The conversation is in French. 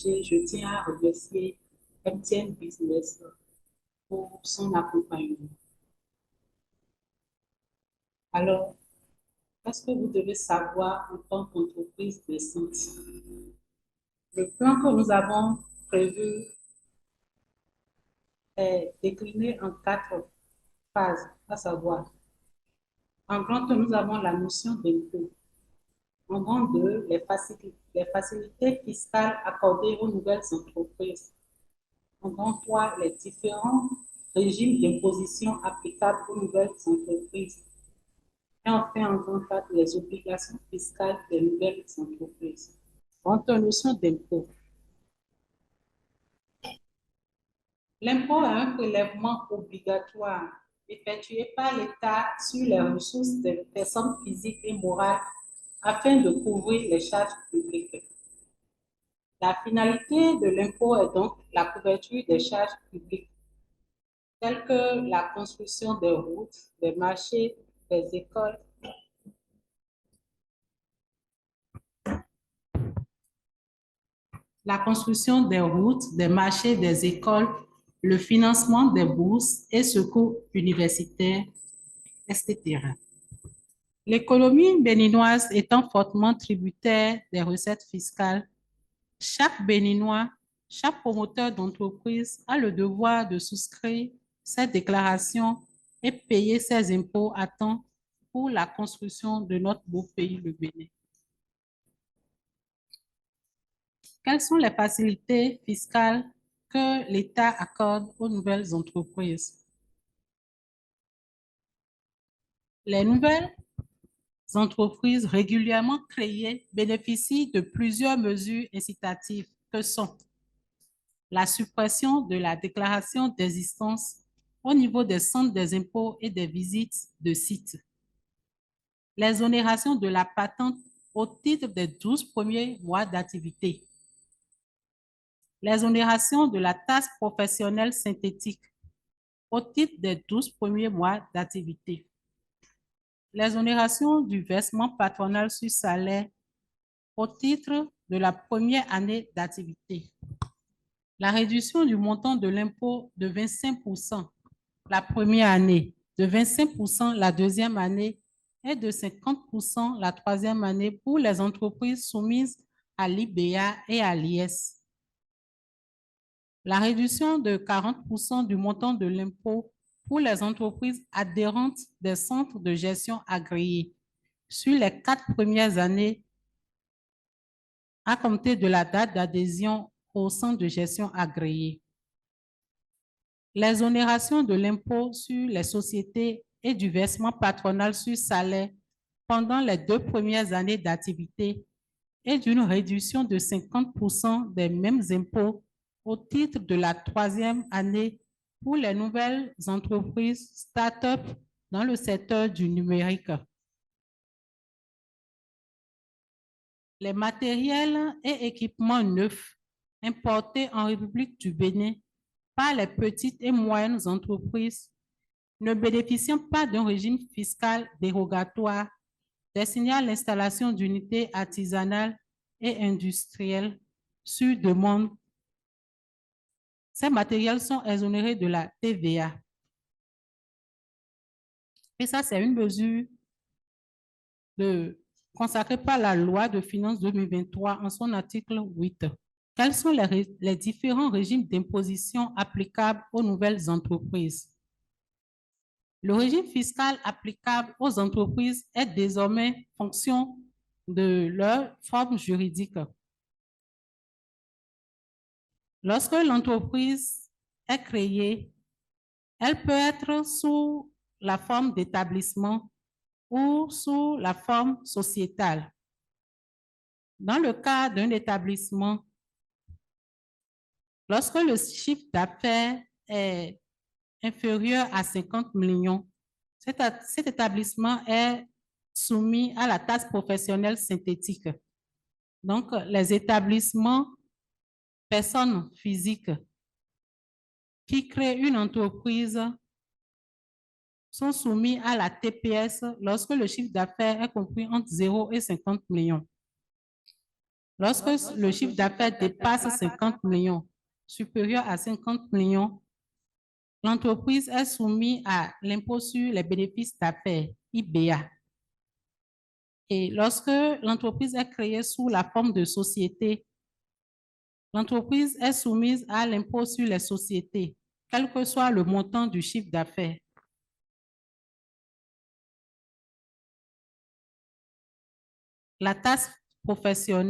sujet, je tiens à remercier MTN Business pour son accompagnement. Alors, qu'est-ce que vous devez savoir en tant qu'entreprise naissante? Le plan que nous avons prévu est décliné en 4 phases, à savoir, en grand 1, nous avons la notion d'impôt. En grand 2, les facilités fiscales accordées aux nouvelles entreprises. En grand 3, les différents régimes d'imposition applicables aux nouvelles entreprises. Et enfin, en grand 4, les obligations fiscales des nouvelles entreprises. Quant aux notions d'impôt, l'impôt est un prélèvement obligatoire effectué par l'État sur les ressources des personnes physiques et morales afin de couvrir les charges publiques. La finalité de l'impôt est donc la couverture des charges publiques, telles que la construction des routes, des marchés, des écoles, la construction des routes, des marchés, des écoles, le financement des bourses et secours universitaires, etc. L'économie béninoise étant fortement tributaire des recettes fiscales, chaque Béninois, chaque promoteur d'entreprise a le devoir de souscrire cette déclaration et payer ses impôts à temps pour la construction de notre beau pays, le Bénin. Quelles sont les facilités fiscales que l'État accorde aux nouvelles entreprises? Les nouvelles entreprises régulièrement créées bénéficient de plusieurs mesures incitatives que sont la suppression de la déclaration d'existence au niveau des centres des impôts et des visites de sites, l'exonération de la patente au titre des 12 premiers mois d'activité, l'exonération de la taxe professionnelle synthétique au titre des 12 premiers mois d'activité, l'exonération du versement patronal sur salaire au titre de la première année d'activité, la réduction du montant de l'impôt de 25% la première année, de 25% la deuxième année et de 50% la troisième année pour les entreprises soumises à l'IBA et à l'IS. La réduction de 40% du montant de l'impôt pour les entreprises adhérentes des centres de gestion agréés sur les 4 premières années à compter de la date d'adhésion au centre de gestion agréé. L'exonération de l'impôt sur les sociétés et du versement patronal sur salaire pendant les 2 premières années d'activité et d'une réduction de 50% des mêmes impôts au titre de la 3e année pour les nouvelles entreprises start-up dans le secteur du numérique. Les matériels et équipements neufs importés en République du Bénin par les petites et moyennes entreprises ne bénéficiant pas d'un régime fiscal dérogatoire destiné à l'installation d'unités artisanales et industrielles sur demande. Ces matériels sont exonérés de la TVA. Et ça, c'est une mesure consacrée par la loi de finances 2023 en son article 8. Quels sont les différents régimes d'imposition applicables aux nouvelles entreprises? Le régime fiscal applicable aux entreprises est désormais fonction de leur forme juridique. Lorsque l'entreprise est créée, elle peut être sous la forme d'établissement ou sous la forme sociétale. Dans le cas d'un établissement, lorsque le chiffre d'affaires est inférieur à 50 millions, cet établissement est soumis à la taxe professionnelle synthétique. Donc, les établissements, personnes physiques qui créent une entreprise sont soumis à la TPS lorsque le chiffre d'affaires est compris entre 0 et 50 millions. Lorsque le chiffre d'affaires dépasse 50 millions, supérieur à 50 millions, l'entreprise est soumise à l'impôt sur les bénéfices d'affaires, IBA. Et lorsque l'entreprise est créée sous la forme de société, l'entreprise est soumise à l'impôt sur les sociétés, quel que soit le montant du chiffre d'affaires. La taxe professionnelle